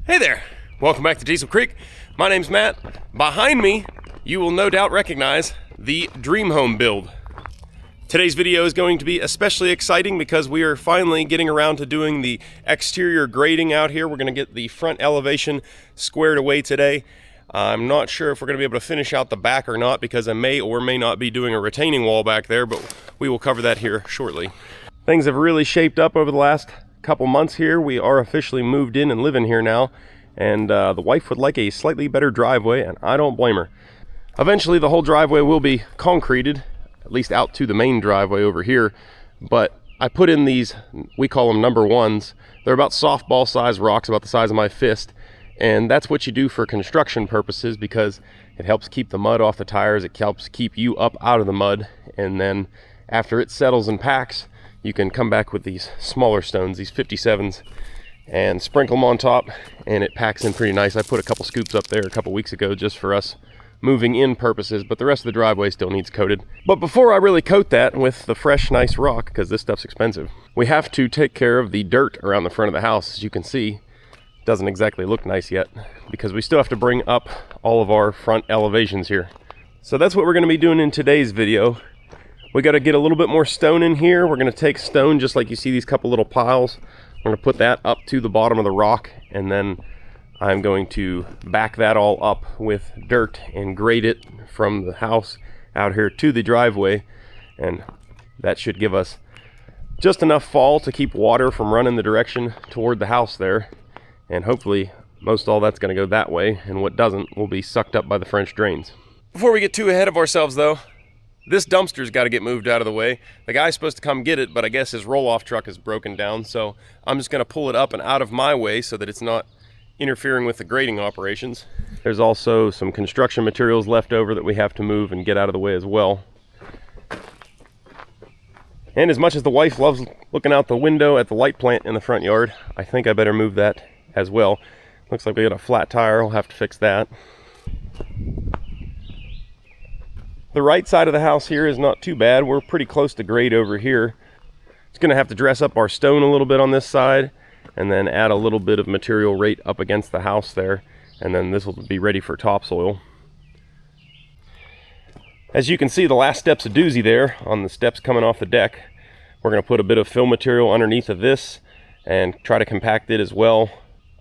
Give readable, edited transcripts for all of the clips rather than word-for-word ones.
Hey there, welcome back to Diesel Creek. My name's Matt. Behind me, you will no doubt recognize the dream home build. Today's video is going to be especially exciting because we are finally getting around to doing the exterior grading out here. We're going to get the front elevation squared away today. I'm not sure if we're going to be able to finish out the back or not because I may or may not be doing a retaining wall back there, but we will cover that here shortly. Things have really shaped up over the last couple months here. We are officially moved in and living here now, and the wife would like a slightly better driveway, and I don't blame her. Eventually the whole driveway will be concreted, at least out to the main driveway over here, but I put in these, we call them number ones. They're about softball size rocks, about the size of my fist, and that's what you do for construction purposes because it helps keep the mud off the tires, it helps keep you up out of the mud, and then after it settles and packs, you can come back with these smaller stones, these 57s, and sprinkle them on top, and it packs in pretty nice. I put a couple scoops up there a couple weeks ago just for us moving in purposes, but the rest of the driveway still needs coated. But before I really coat that with the fresh, nice rock, because this stuff's expensive, we have to take care of the dirt around the front of the house. As you can see, it doesn't exactly look nice yet because we still have to bring up all of our front elevations here. So that's what we're going to be doing in today's video. We got to get a little bit more stone in here. We're going to take stone just like you see these couple little piles. We're going to put that up to the bottom of the rock, and then I'm going to back that all up with dirt and grade it from the house out here to the driveway, and that should give us just enough fall to keep water from running the direction toward the house there, and hopefully most all that's going to go that way, and what doesn't will be sucked up by the French drains. Before we get too ahead of ourselves though, this dumpster's got to get moved out of the way. The guy's supposed to come get it, but I guess his roll-off truck is broken down, so I'm just going to pull it up and out of my way so that it's not interfering with the grading operations. There's also some construction materials left over that we have to move and get out of the way as well. And as much as the wife loves looking out the window at the light plant in the front yard, I think I better move that as well. Looks like we got a flat tire. I'll have to fix that. The right side of the house here is not too bad. We're pretty close to grade over here. It's going to have to dress up our stone a little bit on this side and then add a little bit of material right up against the house there, and then this will be ready for topsoil. As you can see, the last step's a doozy there on the steps coming off the deck. We're going to put a bit of fill material underneath of this and try to compact it as well.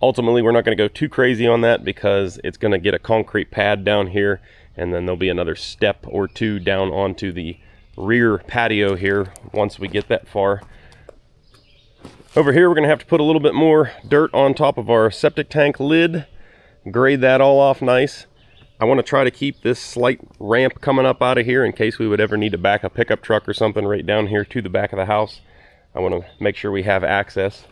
Ultimately, we're not going to go too crazy on that because it's going to get a concrete pad down here, and then there'll be another step or two down onto the rear patio here once we get that far. Over here, we're going to have to put a little bit more dirt on top of our septic tank lid, grade that all off nice. I want to try to keep this slight ramp coming up out of here in case we would ever need to back a pickup truck or something right down here to the back of the house. I want to make sure we have access.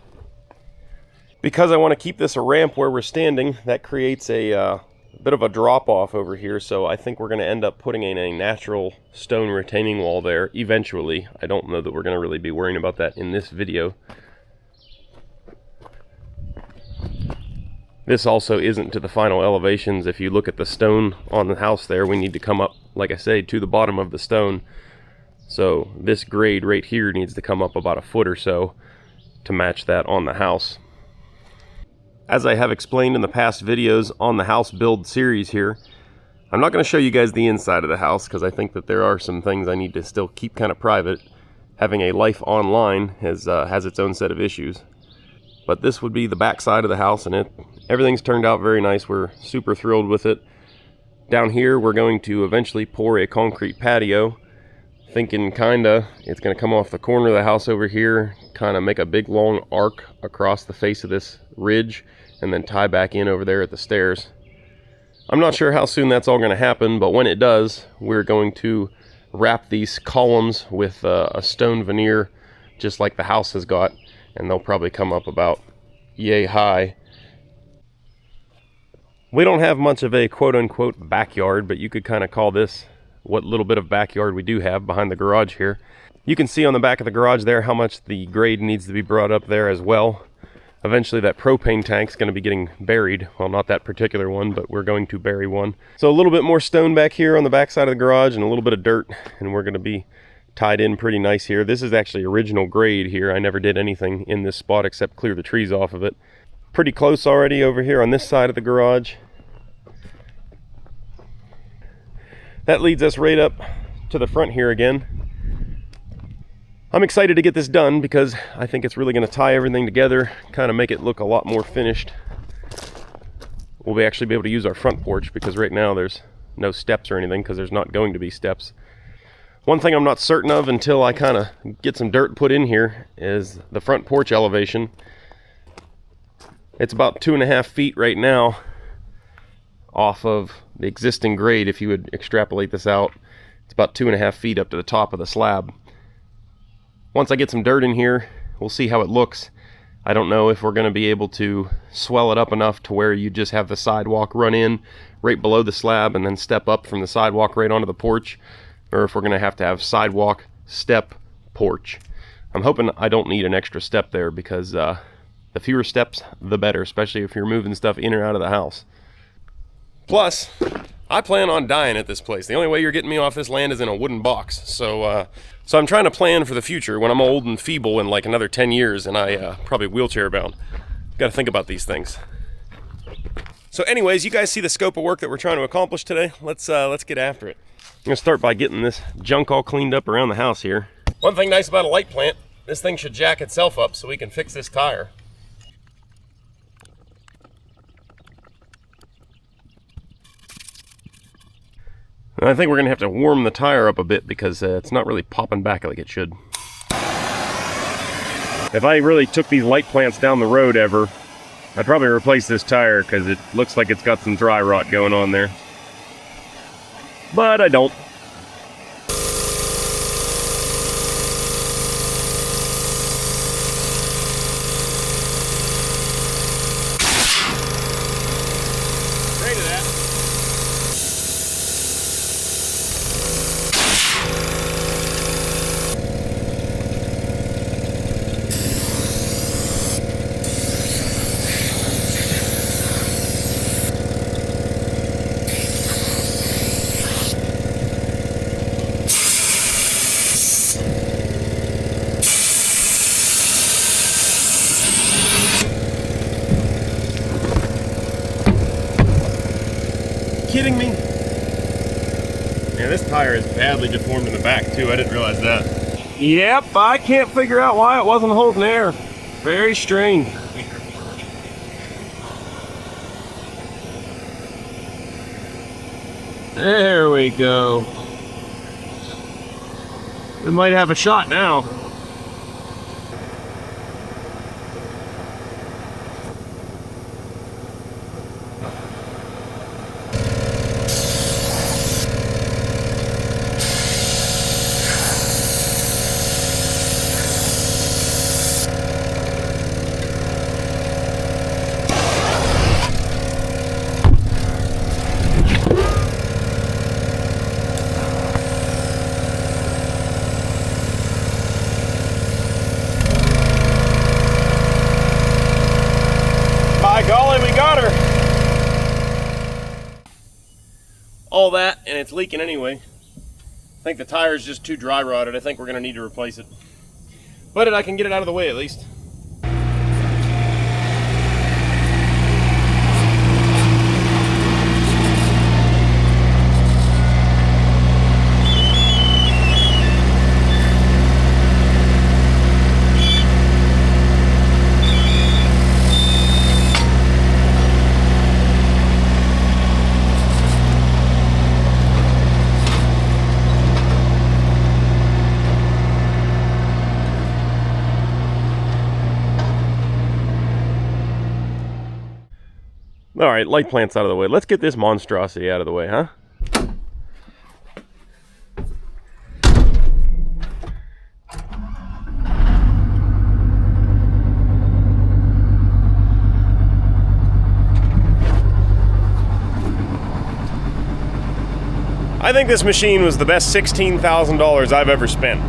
Because I want to keep this a ramp where we're standing, that creates a bit of a drop off over here, so I think we're going to end up putting in a natural stone retaining wall there eventually. I don't know that we're going to really be worrying about that in this video. This also isn't to the final elevations. If you look at the stone on the house there, we need to come up, like I say, to the bottom of the stone. So this grade right here needs to come up about a foot or so to match that on the house. As I have explained in the past videos on the house build series here, I'm not going to show you guys the inside of the house because I think that there are some things I need to still keep kind of private. Having a life online has its own set of issues. But this would be the back side of the house, and everything's turned out very nice. We're super thrilled with it. Down here, we're going to eventually pour a concrete patio. Thinking it's going to come off the corner of the house over here, kind of make a big long arc across the face of this ridge, and then tie back in over there at the stairs. I'm not sure how soon that's all going to happen, but when it does, we're going to wrap these columns with a stone veneer, just like the house has got, and they'll probably come up about yay high. We don't have much of a quote-unquote backyard, but you could kind of call this what little bit of backyard we do have behind the garage here. You can see on the back of the garage there how much the grade needs to be brought up there as well. Eventually that propane tank's going to be getting buried. Well, not that particular one, but we're going to bury one. So a little bit more stone back here on the back side of the garage and a little bit of dirt, and we're going to be tied in pretty nice here. This is actually original grade here. I never did anything in this spot except clear the trees off of it. pretty close already over here on this side of the garage. That leads us right up to the front here again. I'm excited to get this done because I think it's really going to tie everything together, kind of make it look a lot more finished. We'll actually be able to use our front porch because right now there's no steps or anything because there's not going to be steps. One thing I'm not certain of until I kind of get some dirt put in here is the front porch elevation. It's about 2.5 feet right now off of the existing grade. If you would extrapolate this out, it's about 2.5 feet up to the top of the slab. Once I get some dirt in here, we'll see how it looks. I don't know if we're going to be able to swell it up enough to where you just have the sidewalk run in right below the slab and then step up from the sidewalk right onto the porch, or if we're going to have sidewalk, step, porch. I'm hoping I don't need an extra step there because the fewer steps, the better, especially if you're moving stuff in or out of the house. Plus, I plan on dying at this place. The only way you're getting me off this land is in a wooden box. So I'm trying to plan for the future when I'm old and feeble in like another 10 years and I probably wheelchair bound. Got to think about these things. So anyways, you guys see the scope of work that we're trying to accomplish today? Let's get after it. I'm gonna start by getting this junk all cleaned up around the house here. One thing nice about a light plant, this thing should jack itself up so we can fix this tire. I think we're going to have to warm the tire up a bit because it's not really popping back like it should. If I really took these light plants down the road ever, I'd probably replace this tire because it looks like it's got some dry rot going on there. But I don't. Afraid of that. Kidding me? Man, this tire is badly deformed in the back too. I didn't realize that. Yep, I can't figure out why it wasn't holding air. Very strange. There we go. We might have a shot now. Golly, we got her. All that, and it's leaking anyway. I think the tire's just too dry rotted. I think we're gonna need to replace it. But I can get it out of the way at least. All right, light plant's out of the way. Let's get this monstrosity out of the way, huh? I think this machine was the best $16,000 I've ever spent.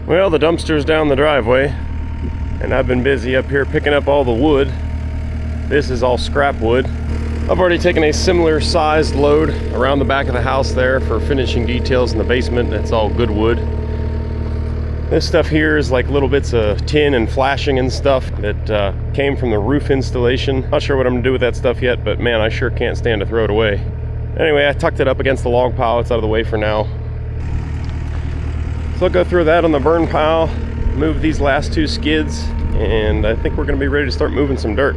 Well, the dumpster's down the driveway, and I've been busy up here picking up all the wood. This is all scrap wood. I've already taken a similar sized load around the back of the house there for finishing details in the basement. That's all good wood. This stuff here is like little bits of tin and flashing and stuff that came from the roof installation. Not sure what I'm gonna do with that stuff yet, but man, I sure can't stand to throw it away. Anyway, I tucked it up against the log pile. It's out of the way for now. So I'll go through that on the burn pile, move these last two skids, and I think we're gonna be ready to start moving some dirt.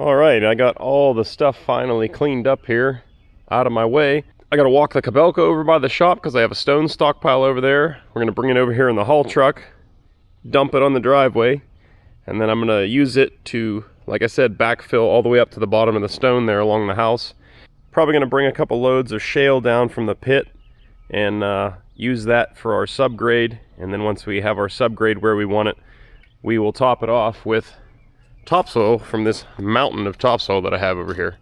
Alright, I got all the stuff finally cleaned up here, out of my way. I gotta walk the Kabelka over by the shop because I have a stone stockpile over there. We're gonna bring it over here in the haul truck, dump it on the driveway, and then I'm gonna use it to, like I said, backfill all the way up to the bottom of the stone there along the house. Probably gonna bring a couple loads of shale down from the pit and use that for our subgrade, and then once we have our subgrade where we want it, we will top it off with topsoil from this mountain of topsoil that I have over here.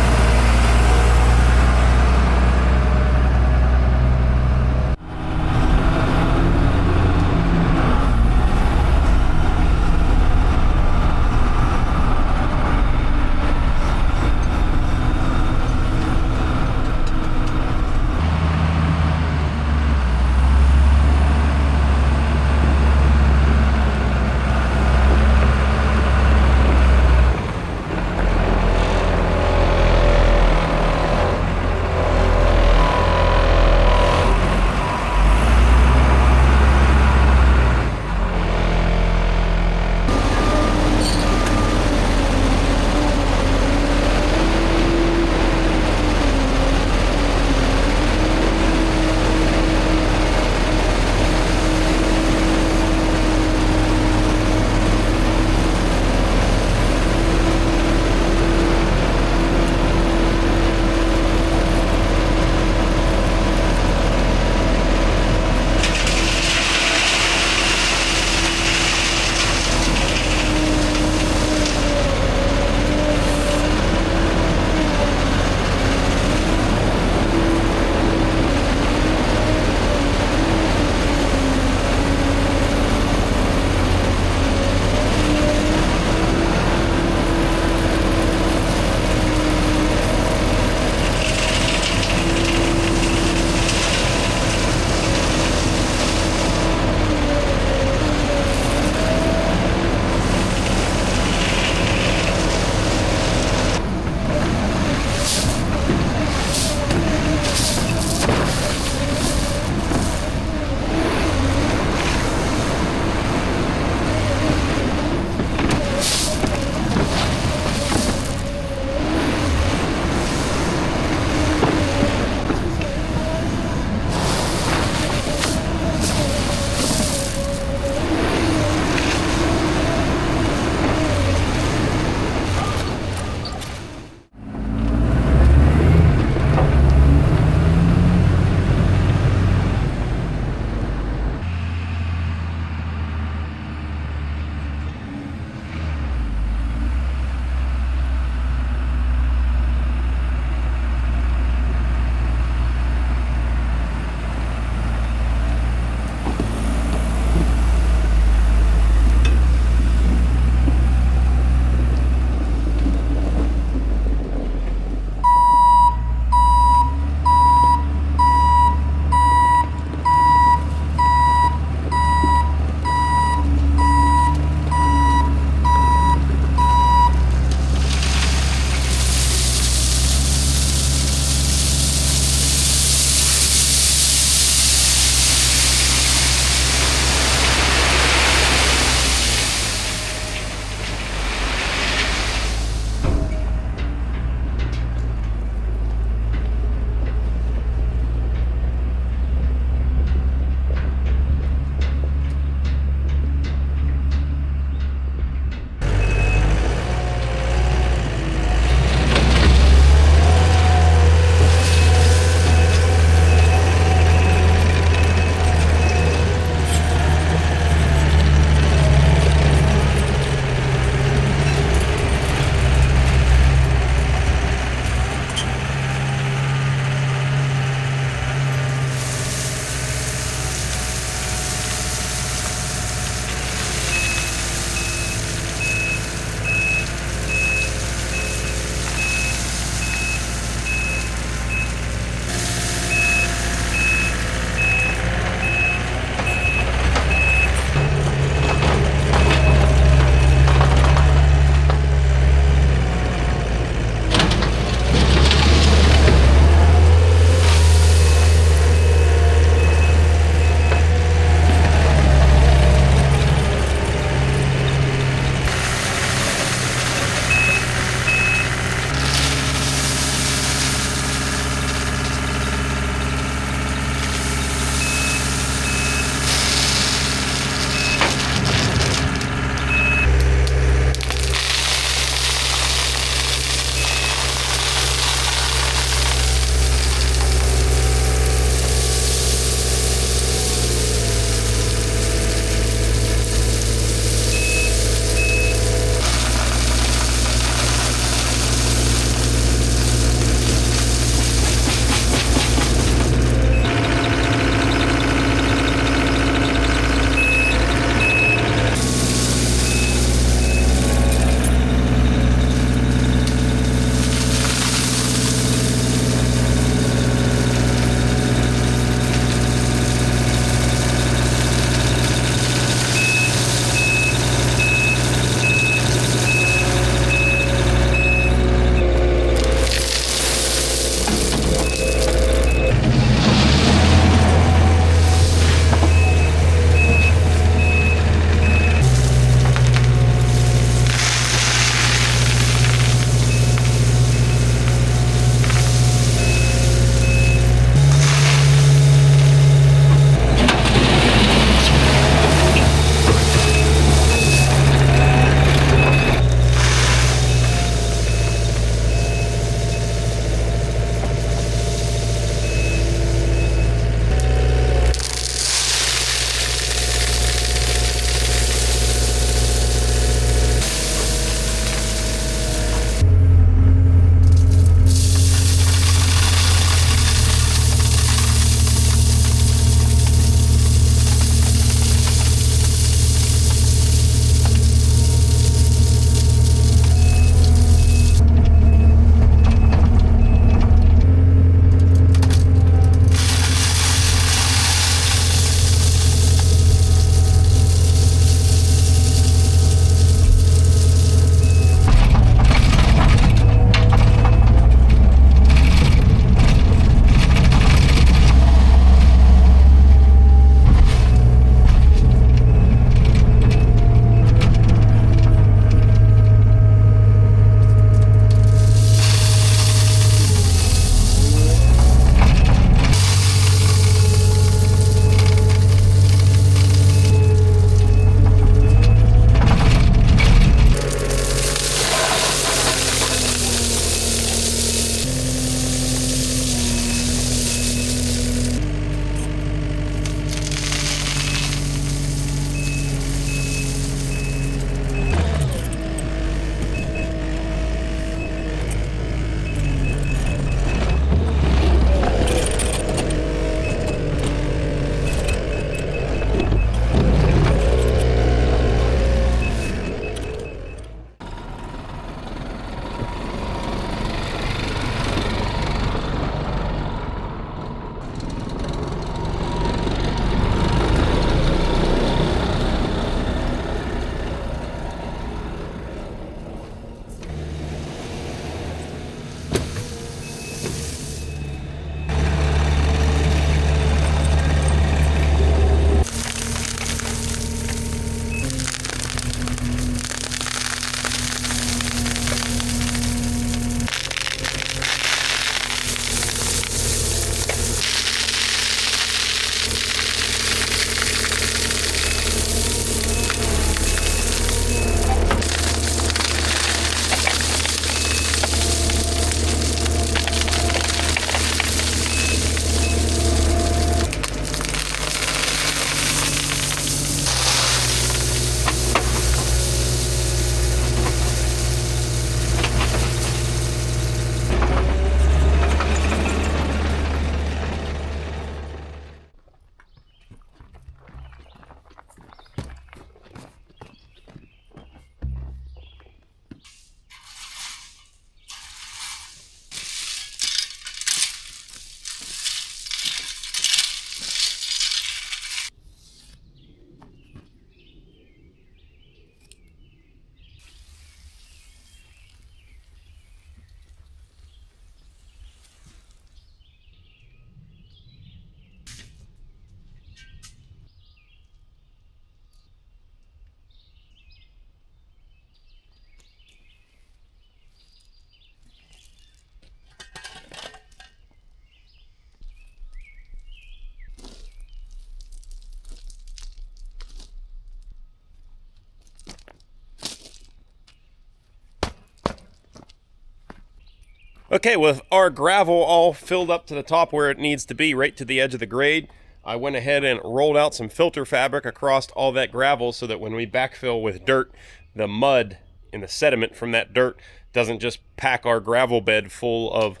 Okay, with our gravel all filled up to the top where it needs to be, right to the edge of the grade, I went ahead and rolled out some filter fabric across all that gravel so that when we backfill with dirt, the mud and the sediment from that dirt doesn't just pack our gravel bed full of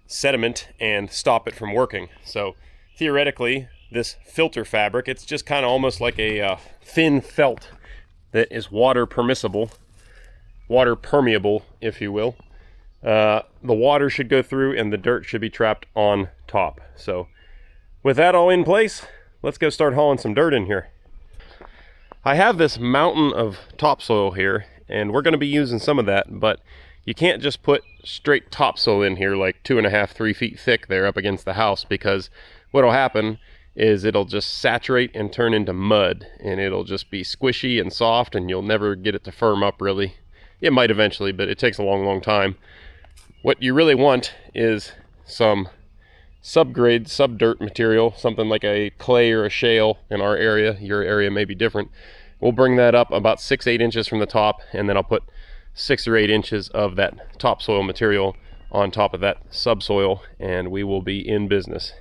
sediment and stop it from working. So theoretically, this filter fabric, it's just kind of almost like a thin felt that is water permissible, water permeable, if you will. The water should go through and the dirt should be trapped on top. So with that all in place, let's go start hauling some dirt in here. I have this mountain of topsoil here, and we're going to be using some of that, but you can't just put straight topsoil in here like 2.5, 3 feet thick there up against the house, because what'll happen is it'll just saturate and turn into mud, and it'll just be squishy and soft, and you'll never get it to firm up really. It might eventually, but it takes a long, long time. What you really want is some subgrade, subdirt material, something like a clay or a shale in our area. Your area may be different. We'll bring that up about 6-8 inches from the top, and then I'll put 6 or 8 inches of that topsoil material on top of that subsoil, and we will be in business.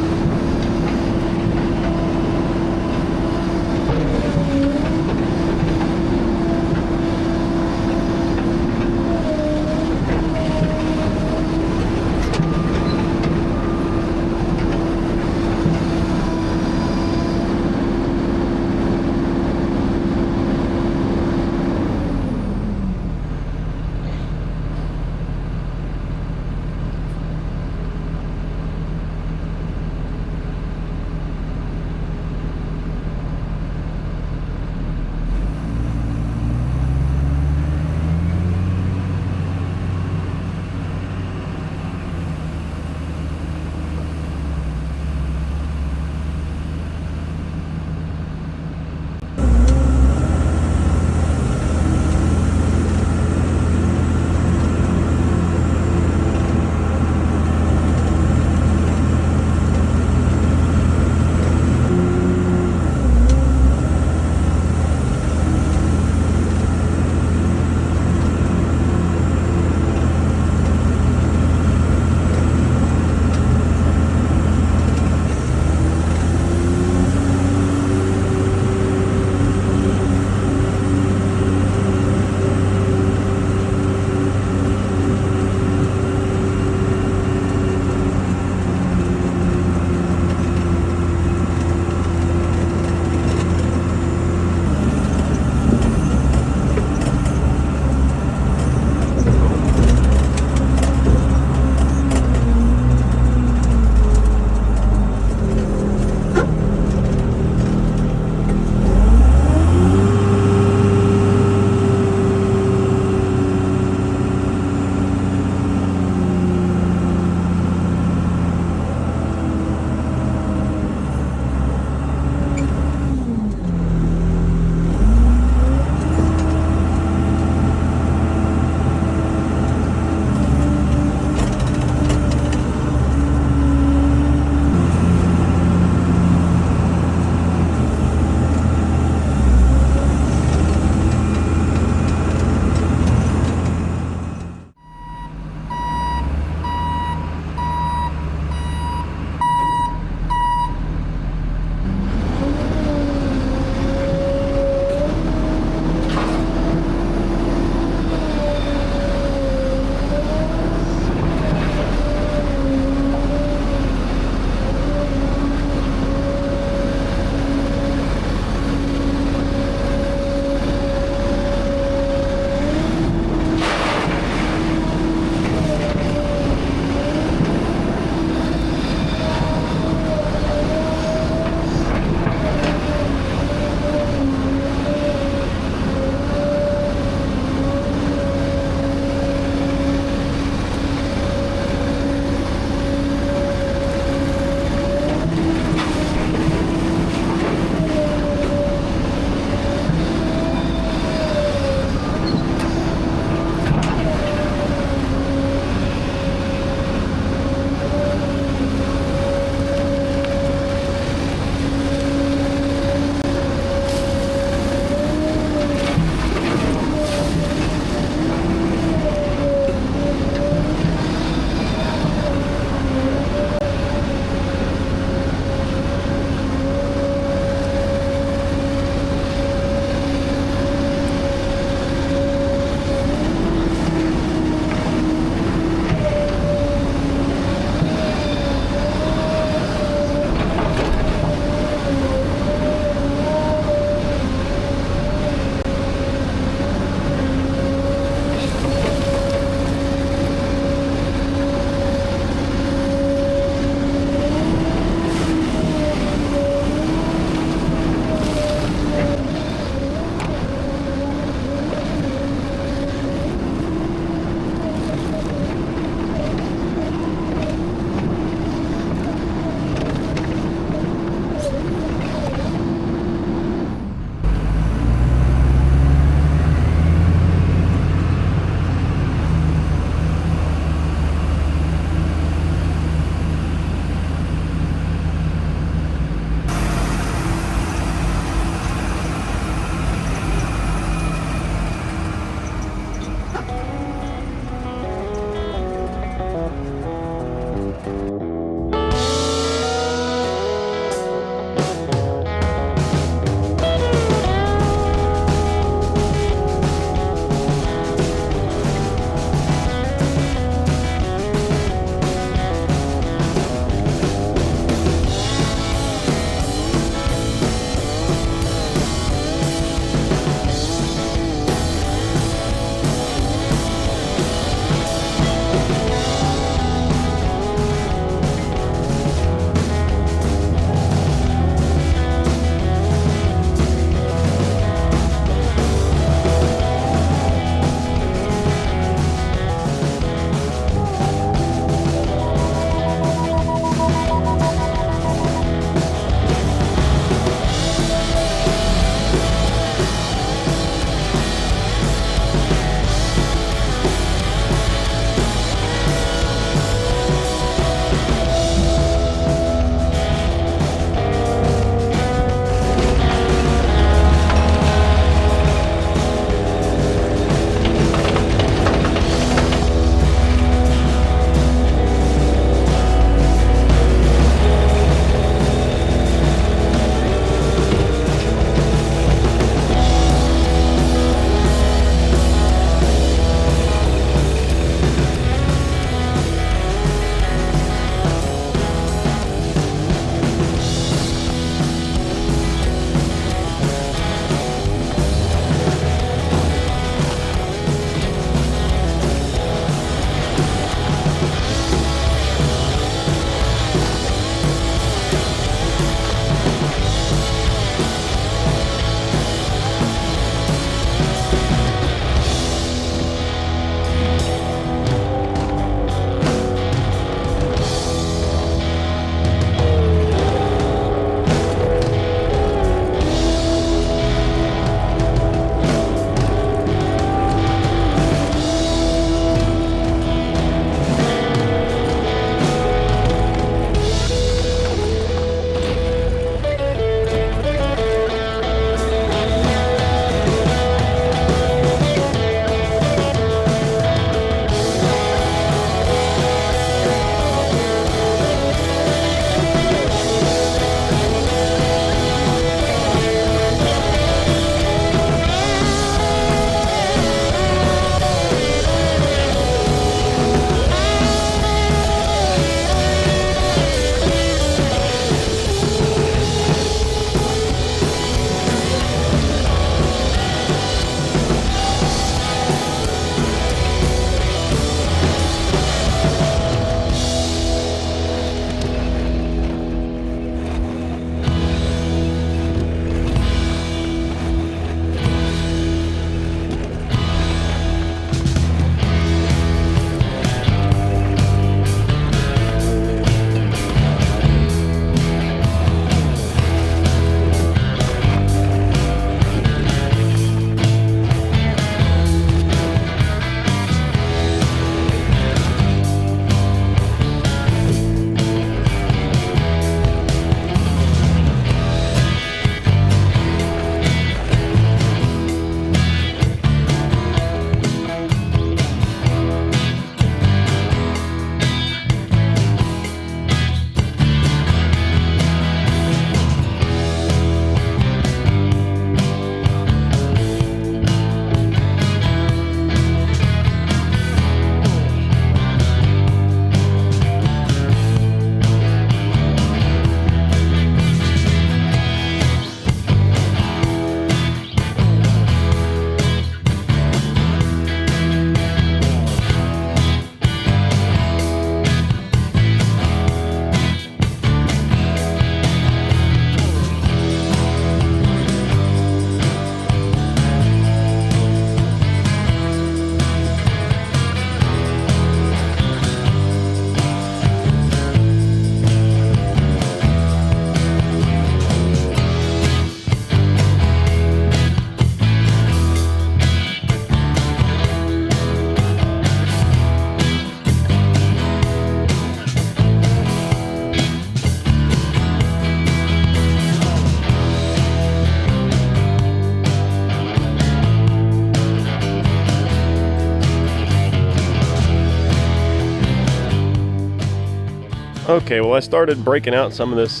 Okay, well I started breaking out some of this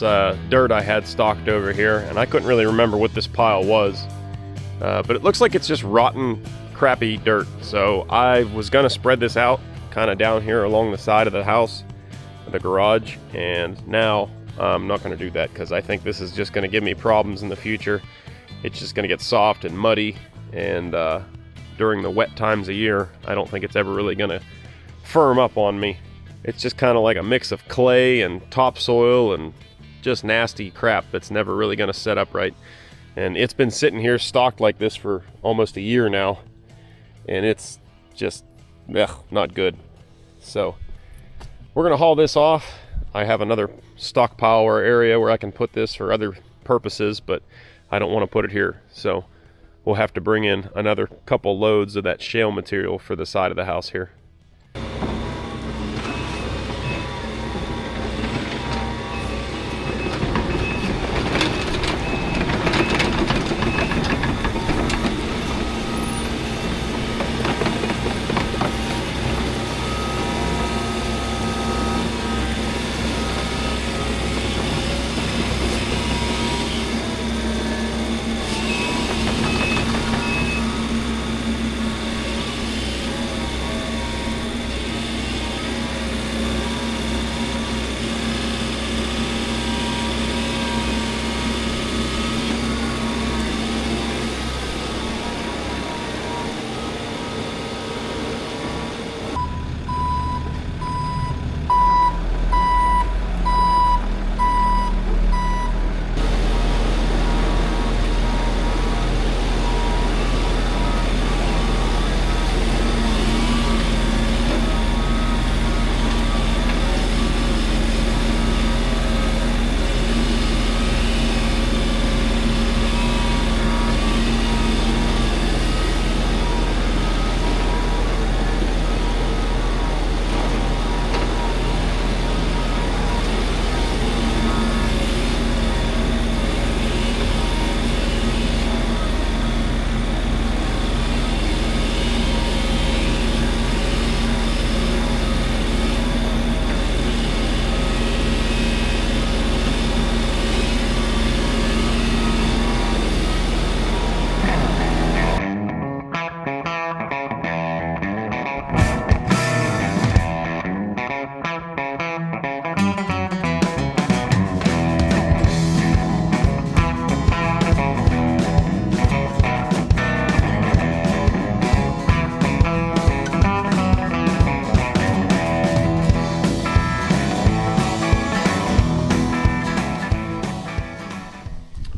dirt I had stocked over here, and I couldn't really remember what this pile was. But it looks like it's just rotten, crappy dirt. So I was gonna spread this out kind of down here along the side of the house, the garage, and now I'm not gonna do that because I think this is just gonna give me problems in the future. It's just gonna get soft and muddy, and during the wet times of year, I don't think it's ever really gonna firm up on me. It's just kind of like a mix of clay and topsoil and just nasty crap that's never really gonna set up right. And it's been sitting here stocked like this for almost a year now, and it's just not good. So we're gonna haul this off. I have another stockpile or area where I can put this for other purposes, but I don't want to put it here. So we'll have to bring in another couple loads of that shale material for the side of the house here.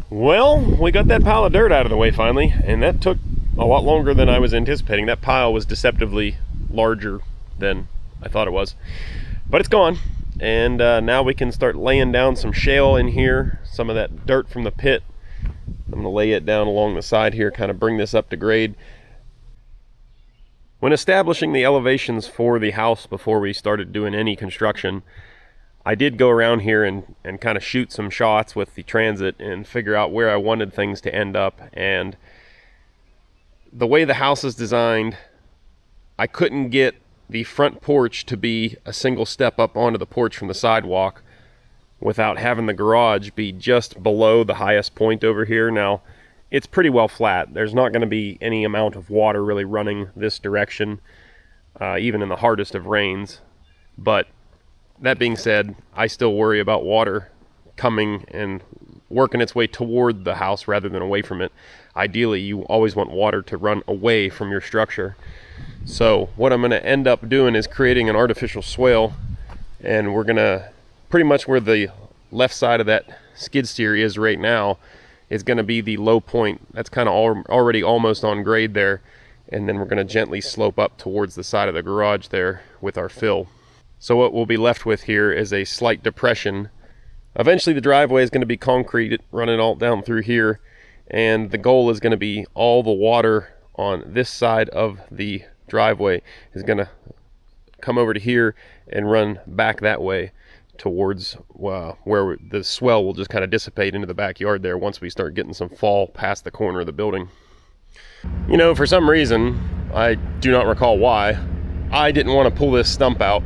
Well, we got that pile of dirt out of the way finally, and that took a lot longer than I was anticipating. That pile was deceptively larger than I thought it was, but it's gone. And now we can start laying down some shale in here, some of that dirt from the pit. I'm gonna lay it down along the side here, kind of bring this up to grade. When establishing the elevations for the house before we started doing any construction, I did go around here and kind of shoot some shots with the transit and figure out where I wanted things to end up. And the way the house is designed, I couldn't get the front porch to be a single step up onto the porch from the sidewalk without having the garage be just below the highest point over here. Now, it's pretty well flat. There's not going to be any amount of water really running this direction, even in the hardest of rains. But that being said, I still worry about water coming and working its way toward the house rather than away from it. Ideally, you always want water to run away from your structure. So what I'm going to end up doing is creating an artificial swale, and we're going to pretty much where the left side of that skid steer is right now is going to be the low point. That's kind of already almost on grade there, and then we're going to gently slope up towards the side of the garage there with our fill. So what we'll be left with here is a slight depression. Eventually the driveway is going to be concrete running all down through here, and the goal is going to be all the water on this side of the driveway is going to come over to here and run back that way towards where the swell will just kind of dissipate into the backyard there once we start getting some fall past the corner of the building. You know, for some reason, I do not recall why, I didn't want to pull this stump out.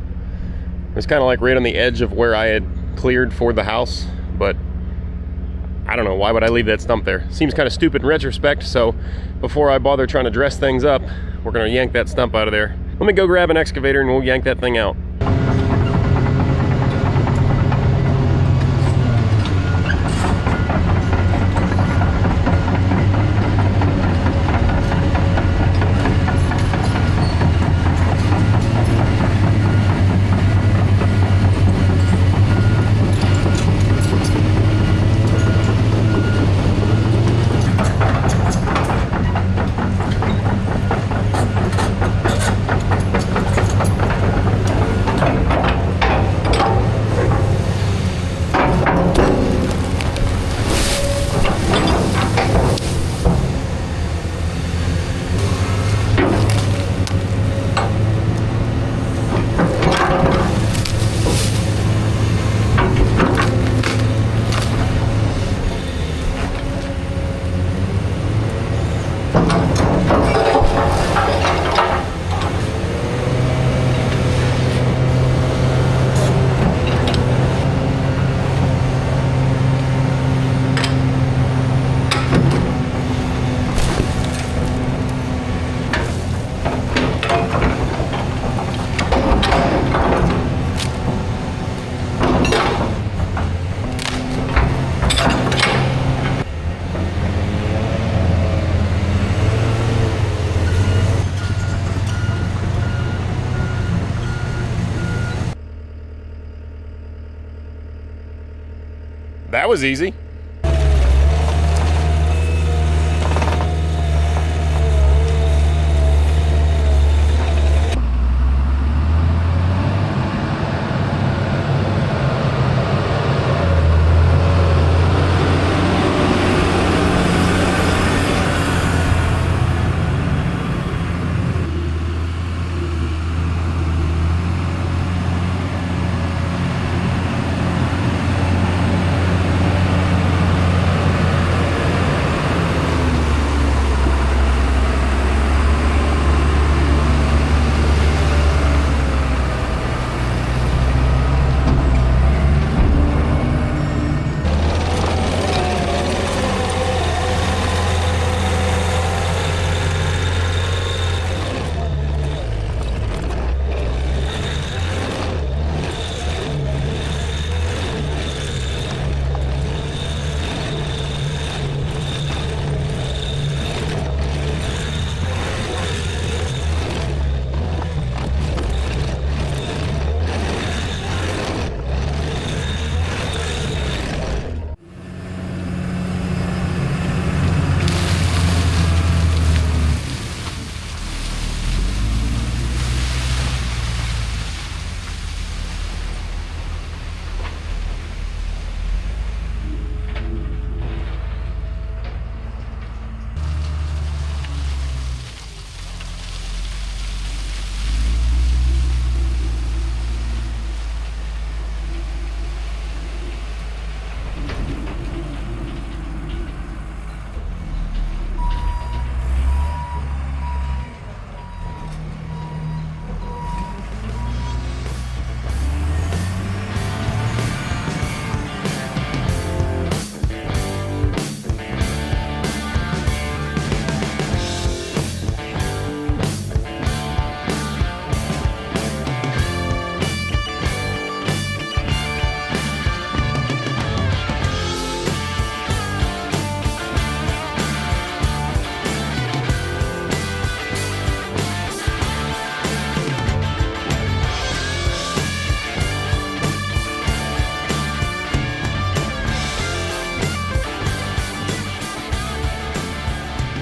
It's kind of like right on the edge of where I had cleared for the house, but I don't know, why would I leave that stump there? Seems kind of stupid in retrospect, so before I bother trying to dress things up, we're gonna yank that stump out of there. Let me go grab an excavator and we'll yank that thing out. That was easy.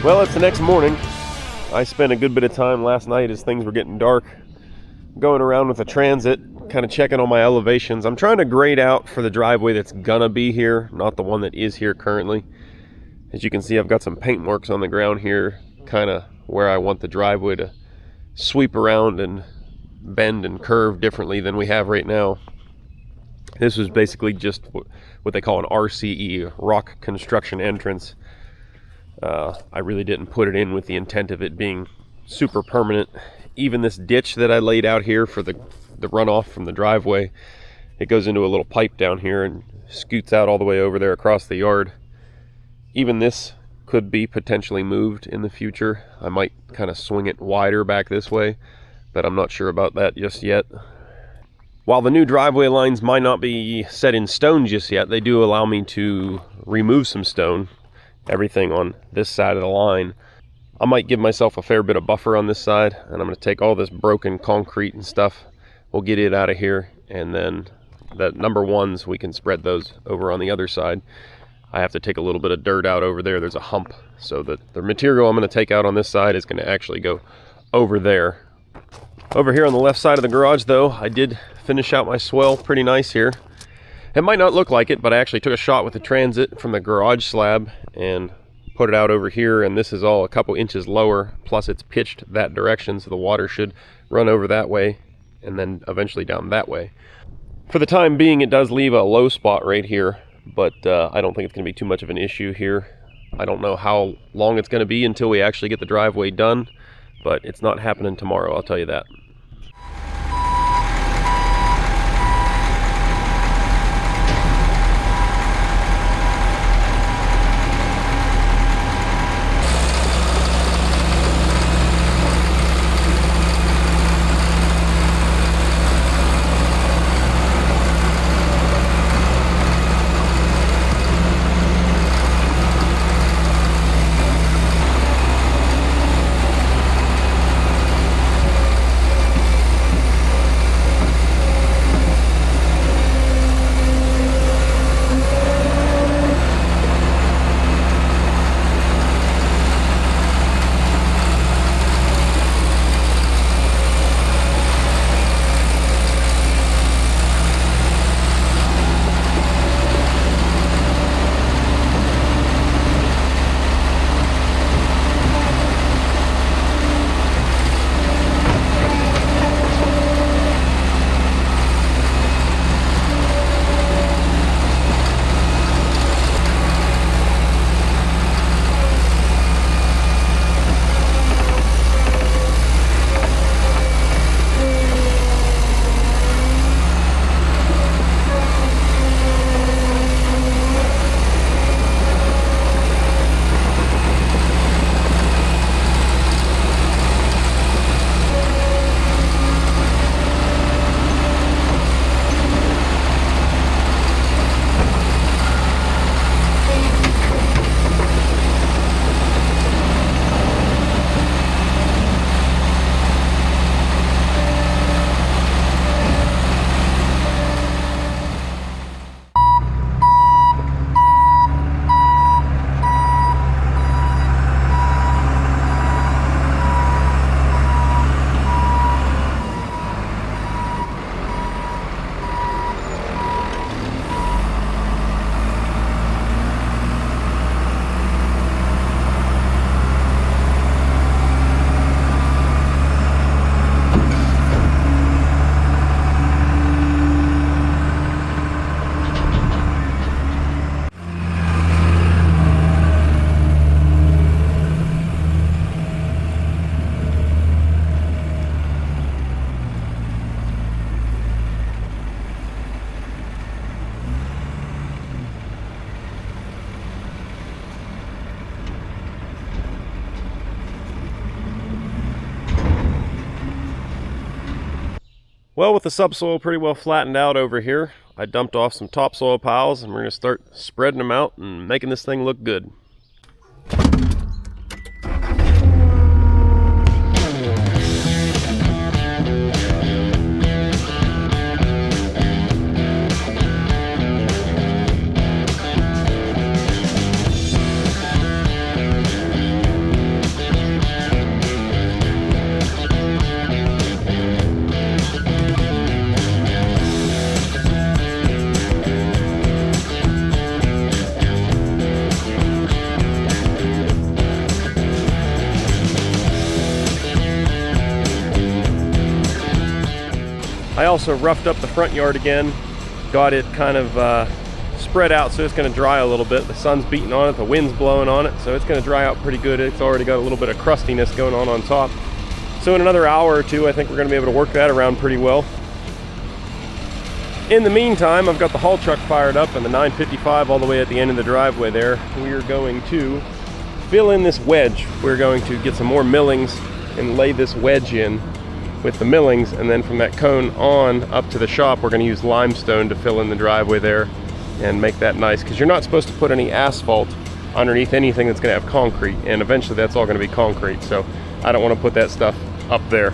Well, it's the next morning. I spent a good bit of time last night as things were getting dark going around with a transit, kind of checking on my elevations. I'm trying to grade out for the driveway that's gonna be here, not the one that is here currently. As you can see, I've got some paint marks on the ground here, kind of where I want the driveway to sweep around and bend and curve differently than we have right now. This was basically just what they call an RCE, rock construction entrance. I really didn't put it in with the intent of it being super permanent. Even this ditch that I laid out here for the the runoff from the driveway. It goes into a little pipe down here and scoots out all the way over there across the yard. Even this could be potentially moved in the future. I might kind of swing it wider back this way, but I'm not sure about that just yet. While the new driveway lines might not be set in stone just yet, they do allow me to remove some stone, everything on this side of the line. I might give myself a fair bit of buffer on this side, and I'm going to take all this broken concrete and stuff. We'll get it out of here, and then the number ones, we can spread those over on the other side. I have to take a little bit of dirt out over there. There's a hump, so that the material I'm going to take out on this side is going to actually go over there. Over here on the left side of the garage, though, I did finish out my swell pretty nice here. It might not look like it, but I actually took a shot with the transit from the garage slab and put it out over here, and this is all a couple inches lower, plus it's pitched that direction, so the water should run over that way and then eventually down that way. For the time being, it does leave a low spot right here, but I don't think it's going to be too much of an issue here. I don't know how long it's going to be until we actually get the driveway done, but it's not happening tomorrow, I'll tell you that. Well, with the subsoil pretty well flattened out over here, I dumped off some topsoil piles, and we're going to start spreading them out and making this thing look good. I also roughed up the front yard again, got it kind of spread out so it's going to dry a little bit. The sun's beating on it, the wind's blowing on it, so it's going to dry out pretty good. It's already got a little bit of crustiness going on top. So in another hour or two, I think we're going to be able to work that around pretty well. In the meantime, I've got the haul truck fired up and the 955 all the way at the end of the driveway there. We are going to fill in this wedge. We're going to get some more millings and lay this wedge in with the millings, and then from that cone on up to the shop, we're going to use limestone to fill in the driveway there and make that nice, because you're not supposed to put any asphalt underneath anything that's going to have concrete, and eventually that's all going to be concrete, so I don't want to put that stuff up there.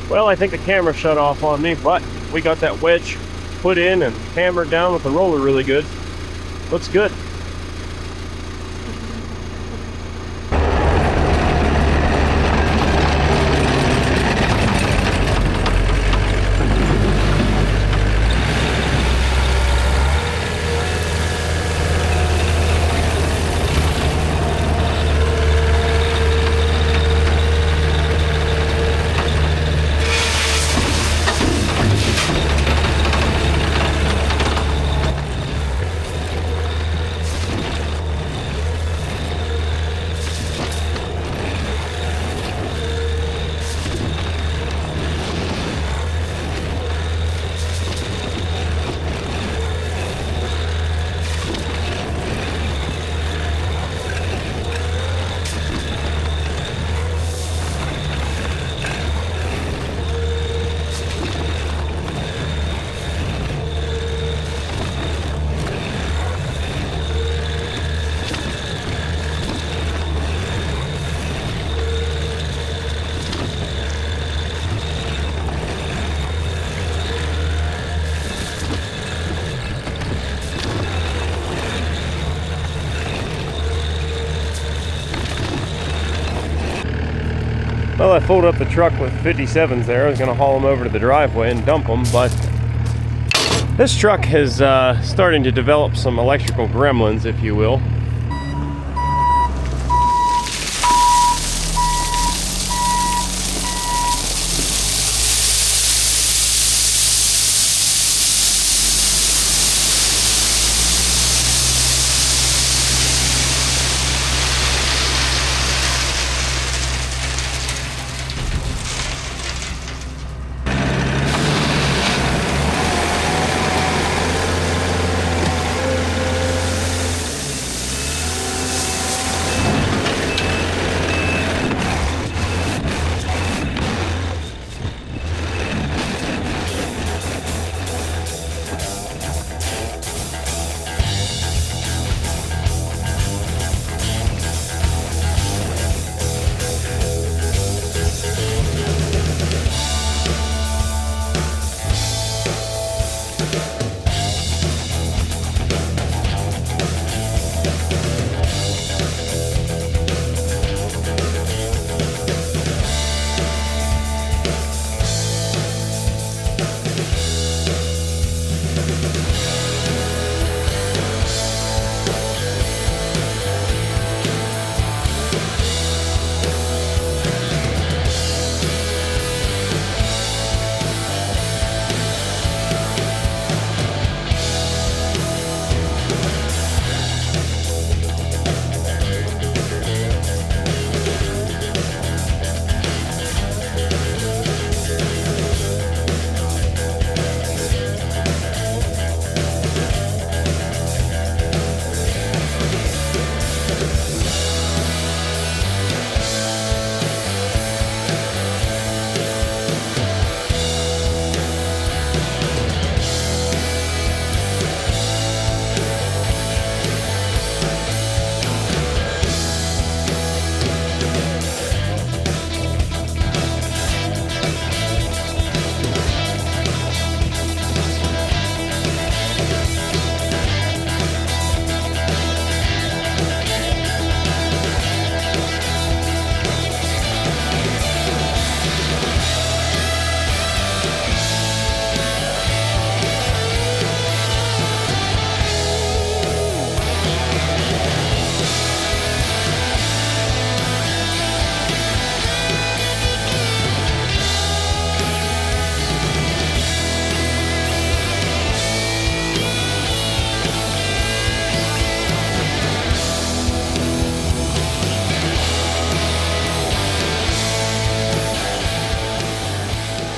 Well, I think the camera shut off on me, but we got that wedge put in and hammered down with the roller really good. Looks good. Well, I folded up the truck with 57s there. I was going to haul them over to the driveway and dump them, but this truck is starting to develop some electrical gremlins, if you will.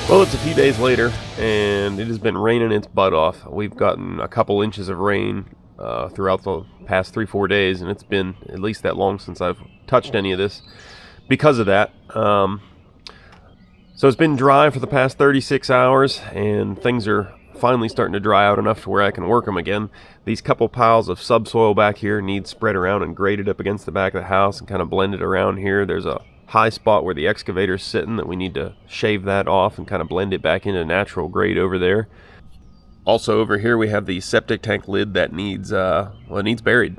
Well, it's a few days later, and it has been raining its butt off. We've gotten a couple inches of rain throughout the past 3-4 days, and it's been at least that long since I've touched any of this because of that. So it's been dry for the past 36 hours, and things are finally starting to dry out enough to where I can work them again. These couple piles of subsoil back here need spread around and graded up against the back of the house and kind of blended around here. There's a high spot where the excavator's sitting that we need to shave that off and kind of blend it back into natural grade over there. Also over here we have the septic tank lid that needs it needs buried.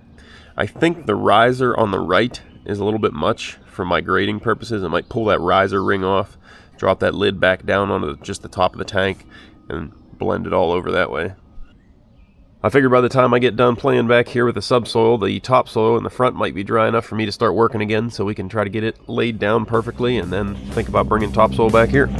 I think the riser on the right is a little bit much for my grading purposes. I might pull that riser ring off, drop that lid back down onto just the top of the tank, and blend it all over that way. I figure by the time I get done playing back here with the subsoil, the topsoil in the front might be dry enough for me to start working again, so we can try to get it laid down perfectly and then think about bringing topsoil back here.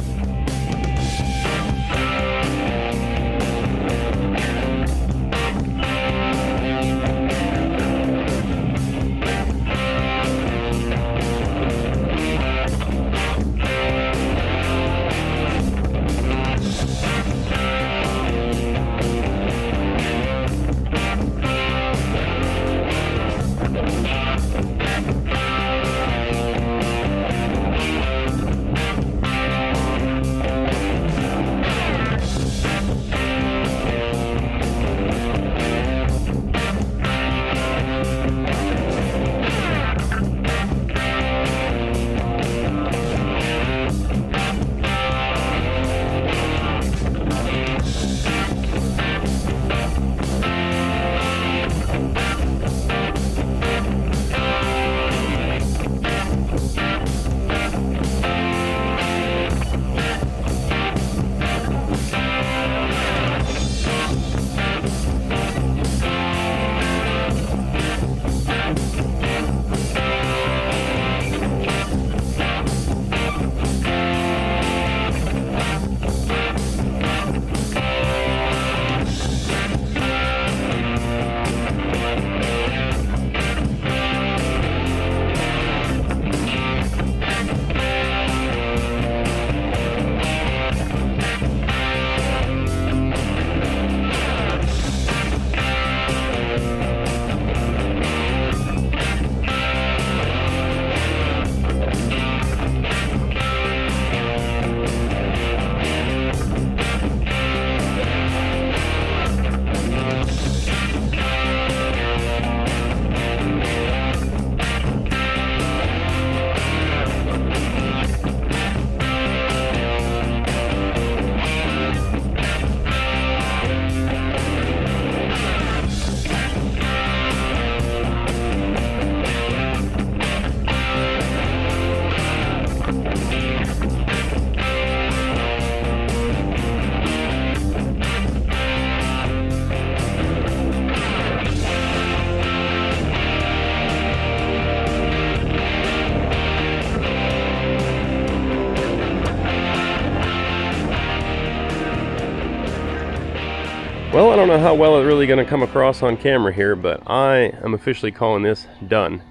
Well, I don't know how well it's really going to come across on camera here, but I am officially calling this done.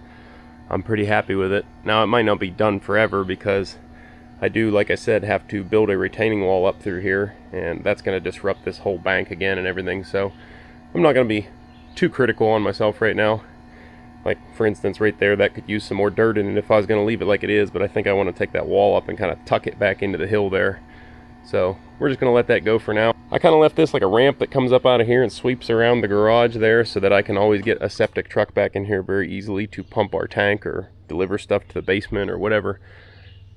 I'm pretty happy with it. Now, it might not be done forever because I do, like I said, have to build a retaining wall up through here, and that's going to disrupt this whole bank again and everything, so I'm not going to be too critical on myself right now. Like, for instance, right there, that could use some more dirt in it if I was going to leave it like it is, but I think I want to take that wall up and kind of tuck it back into the hill there. So we're just going to let that go for now. I kind of left this like a ramp that comes up out of here and sweeps around the garage there so that I can always get a septic truck back in here very easily to pump our tank or deliver stuff to the basement or whatever.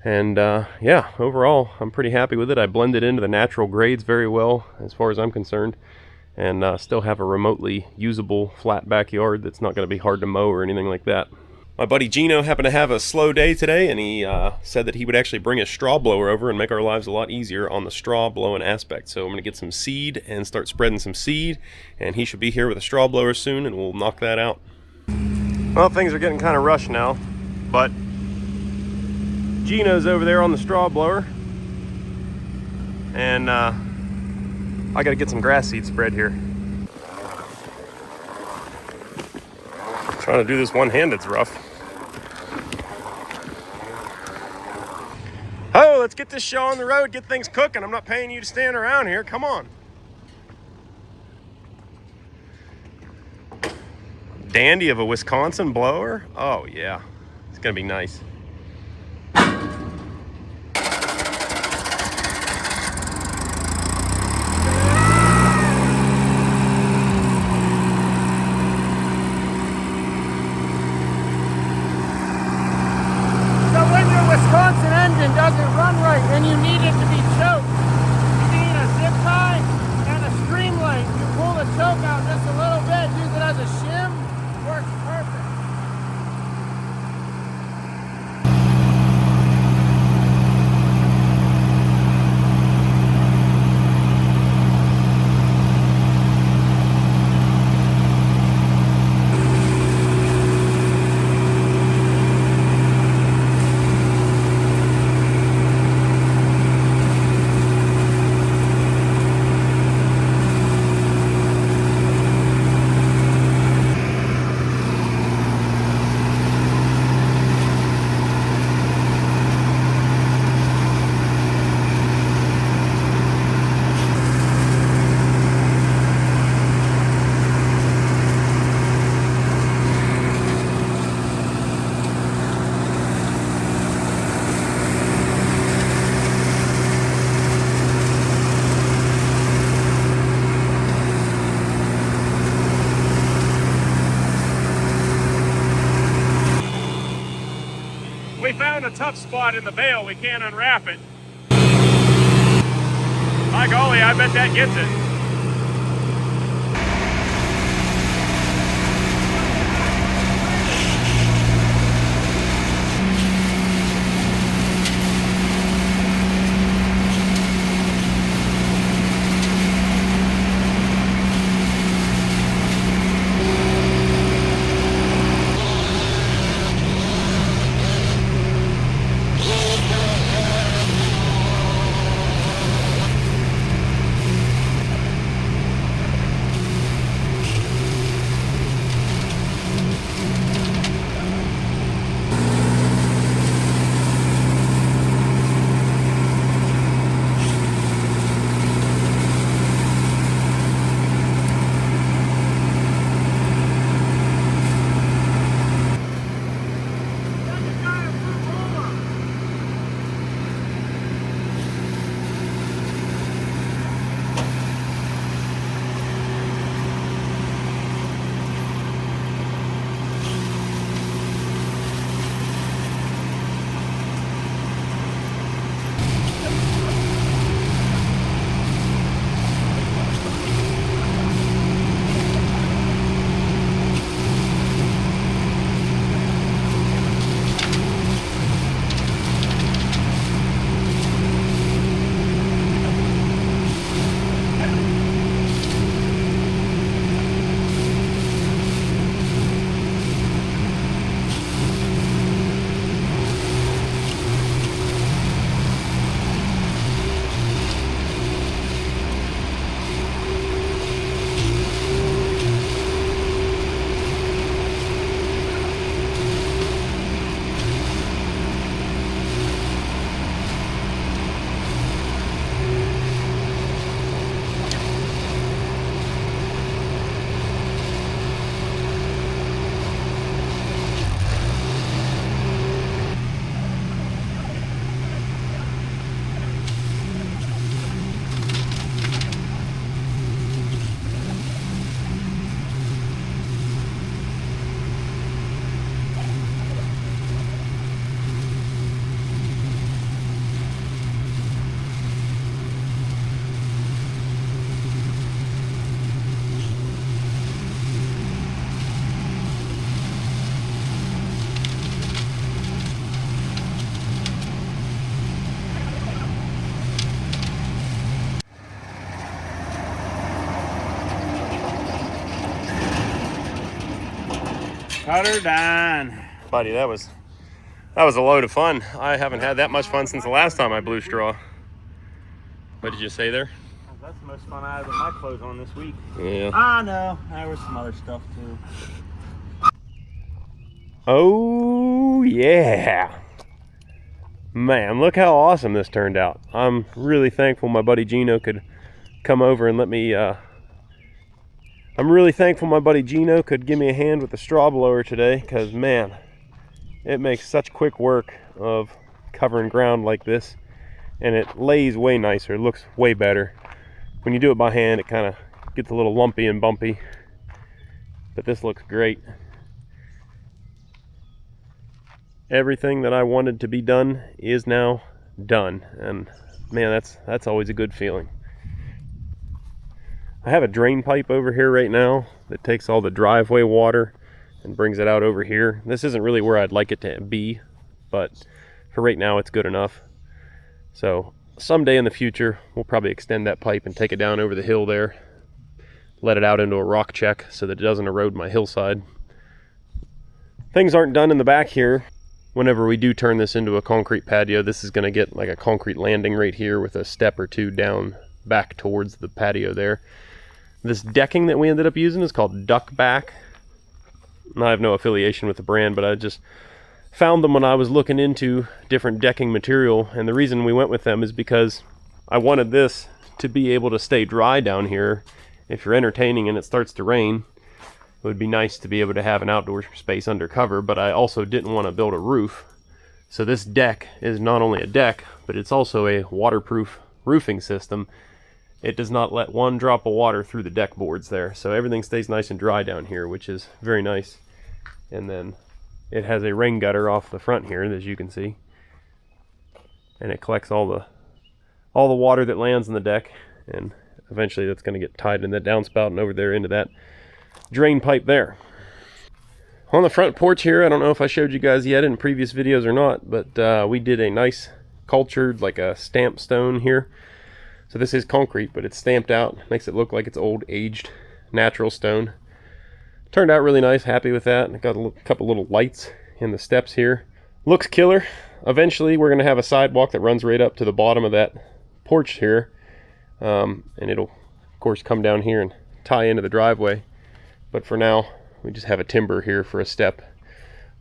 And yeah, overall, I'm pretty happy with it. I blended into the natural grades very well as far as I'm concerned, and still have a remotely usable flat backyard that's not going to be hard to mow or anything like that. My buddy Gino happened to have a slow day today, and he said that he would actually bring a straw blower over and make our lives a lot easier on the straw blowing aspect. So I'm going to get some seed and start spreading some seed, and he should be here with a straw blower soon, and we'll knock that out. Well, things are getting kind of rushed now, but Gino's over there on the straw blower, and I got to get some grass seed spread here. Trying to do this one-handed's rough. Oh, Let's get this show on the road, get things cooking. I'm not paying you to stand around here. Come on. Dandy of a Wisconsin blower. Oh yeah, it's gonna be nice. Wisconsin engine doesn't run right and you need it to be choked. You need a zip tie and a streamline. You pull the choke out just a little bit, use it as a shim, works perfect. We found a tough spot in the bale. We can't unwrap it. By golly, I bet that gets it. Cut her down. Buddy, that was a load of fun. I haven't had that much fun since the last time I blew straw. What did you say there? That's the most fun I had with my clothes on this week. Yeah. I know. There was some other stuff too. Oh yeah. Man, look how awesome this turned out. I'm really thankful my buddy Gino could come over and let me, I'm really thankful my buddy Gino could give me a hand with the straw blower today, because man, it makes such quick work of covering ground like this, and it lays way nicer, it looks way better. When you do it by hand, it kind of gets a little lumpy and bumpy, but this looks great. Everything that I wanted to be done is now done, and man, that's always a good feeling. I have a drain pipe over here right now that takes all the driveway water and brings it out over here. This isn't really where I'd like it to be, but for right now it's good enough. So someday in the future we'll probably extend that pipe and take it down over the hill there, let it out into a rock check so that it doesn't erode my hillside. Things aren't done in the back here. Whenever we do turn this into a concrete patio, this is going to get like a concrete landing right here with a step or two down back towards the patio there. This decking that we ended up using is called Duckback. I have no affiliation with the brand, but I just found them when I was looking into different decking material, and the reason we went with them is because I wanted this to be able to stay dry down here. If you're entertaining and it starts to rain, it would be nice to be able to have an outdoor space under cover, but I also didn't want to build a roof. So this deck is not only a deck, but it's also a waterproof roofing system. It does not let one drop of water through the deck boards there, so everything stays nice and dry down here, which is very nice. And then it has a rain gutter off the front here, as you can see, and it collects all the water that lands on the deck, and eventually that's going to get tied in that downspout and over there into that drain pipe there. On the front porch here, I don't know if I showed you guys yet in previous videos or not, but we did a nice cultured, like a stamped stone here. So this is concrete, but it's stamped out, makes it look like it's old, aged, natural stone. Turned out really nice, happy with that. I got a couple little lights in the steps here. Looks killer. Eventually we're going to have a sidewalk that runs right up to the bottom of that porch here, and it'll of course come down here and tie into the driveway. But for now, we just have a timber here for a step.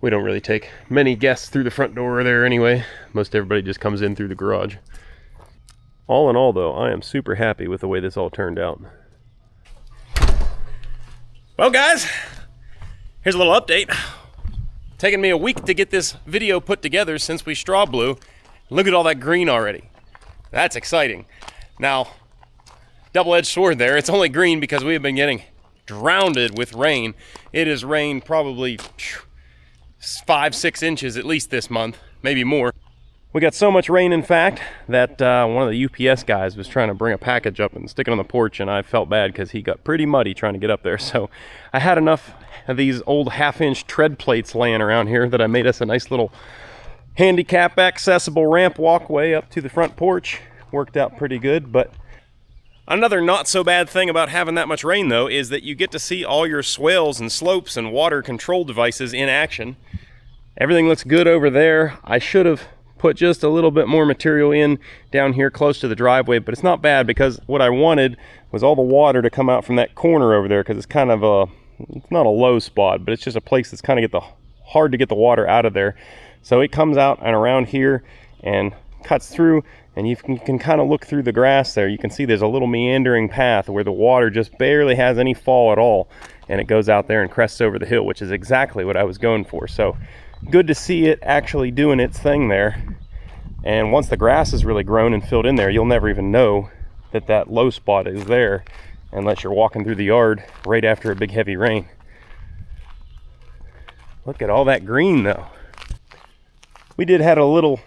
We don't really take many guests through the front door there anyway. Most everybody just comes in through the garage. All in all though, I am super happy with the way this all turned out. Well guys, here's a little update. Taken me a week to get this video put together since we straw blew. Look at all that green already. That's exciting. Now, double-edged sword there. It's only green because we have been getting drowned with rain. It has rained probably 5-6 inches at least this month, maybe more. We got so much rain, in fact, that one of the UPS guys was trying to bring a package up and stick it on the porch, and I felt bad because he got pretty muddy trying to get up there. So I had enough of these old 1/2-inch tread plates laying around here that I made us a nice little handicap accessible ramp walkway up to the front porch. Worked out pretty good. But another not so bad thing about having that much rain though is that you get to see all your swales and slopes and water control devices in action. Everything looks good over there. I should have put just a little bit more material in down here close to the driveway, but it's not bad because what I wanted was all the water to come out from that corner over there, because it's kind of a, it's not a low spot, but it's just a place that's kind of hard to get the water out of there. So it comes out and around here and cuts through, and you can kind of look through the grass there. You can see there's a little meandering path where the water just barely has any fall at all, and it goes out there and crests over the hill, which is exactly what I was going for. So good to see it actually doing its thing there. And once the grass is really grown and filled in there, you'll never even know that that low spot is there unless you're walking through the yard right after a big heavy rain. Look at all that green though. We had a little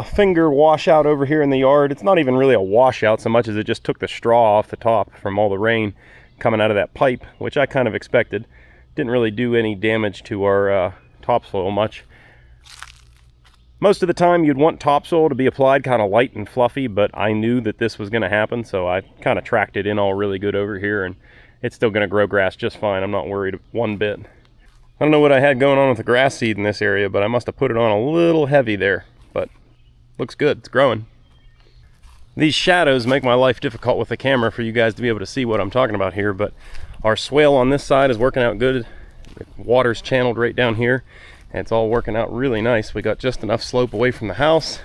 finger washout over here in the yard. It's not even really a washout so much as it just took the straw off the top from all the rain coming out of that pipe, which I kind of expected. Didn't really do any damage to our topsoil much. Most of the time you'd want topsoil to be applied kind of light and fluffy, but I knew that this was going to happen, so I kind of tracked it in all really good over here, and it's still going to grow grass just fine. I'm not worried one bit. I don't know what I had going on with the grass seed in this area, but I must have put it on a little heavy there, but looks good. It's growing. These shadows make my life difficult with the camera for you guys to be able to see what I'm talking about here, but our swale on this side is working out good. The water's channeled right down here, And it's all working out really nice. We got just enough slope away from the house.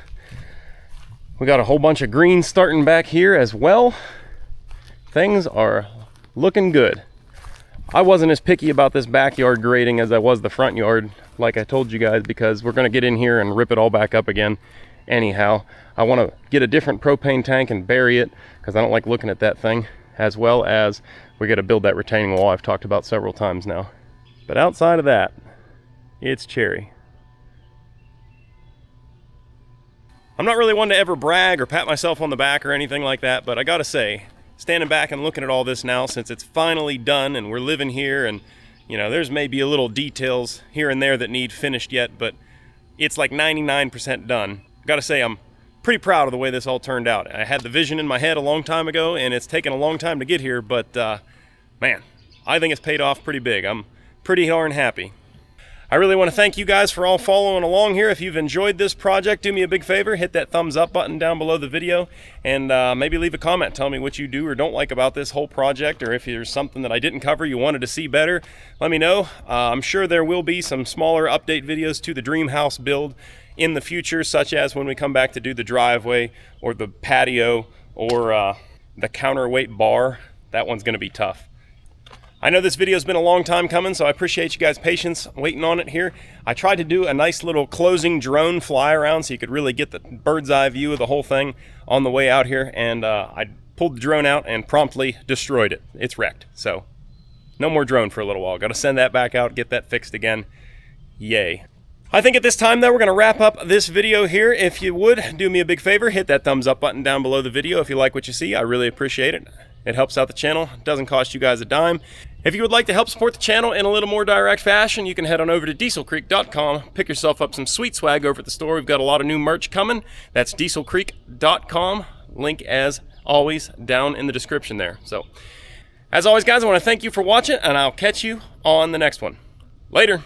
We got a whole bunch of greens starting back here as well. Things are looking good. I wasn't as picky about this backyard grading as I was the front yard, like I told you guys, because we're gonna get in here and rip it all back up again anyhow. I wanna get a different propane tank and bury it, because I don't like looking at that thing, as well as we gotta build that retaining wall I've talked about several times now. But outside of that, it's cherry. I'm not really one to ever brag or pat myself on the back or anything like that, but I gotta say, standing back and looking at all this now, since it's finally done and we're living here, and you know, there's maybe a little details here and there that need finished yet, but it's like 99% done. Gotta say, I'm pretty proud of the way this all turned out. I had the vision in my head a long time ago, and it's taken a long time to get here, but man, I think it's paid off pretty big. I'm pretty darn happy. I really want to thank you guys for all following along here. If you've enjoyed this project, do me a big favor, hit that thumbs up button down below the video, and maybe leave a comment. Tell me what you do or don't like about this whole project, or if there's something that I didn't cover you wanted to see better, let me know. I'm sure there will be some smaller update videos to the dream house build in the future, such as when we come back to do the driveway or the patio or the counterweight bar. That one's going to be tough. I know this video's been a long time coming, so I appreciate you guys' patience waiting on it here. I tried to do a nice little closing drone fly around so you could really get the bird's eye view of the whole thing on the way out here, and I pulled the drone out and promptly destroyed it. It's wrecked, so no more drone for a little while. Got to send that back out, get that fixed again. Yay. I think at this time, though, we're going to wrap up this video here. If you would, do me a big favor, hit that thumbs up button down below the video if you like what you see. I really appreciate it. It helps out the channel. It doesn't cost you guys a dime. If you would like to help support the channel in a little more direct fashion, you can head on over to dieselcreek.com. Pick yourself up some sweet swag over at the store. We've got a lot of new merch coming. That's dieselcreek.com. Link, as always, down in the description there. So, as always, guys, I want to thank you for watching, and I'll catch you on the next one. Later.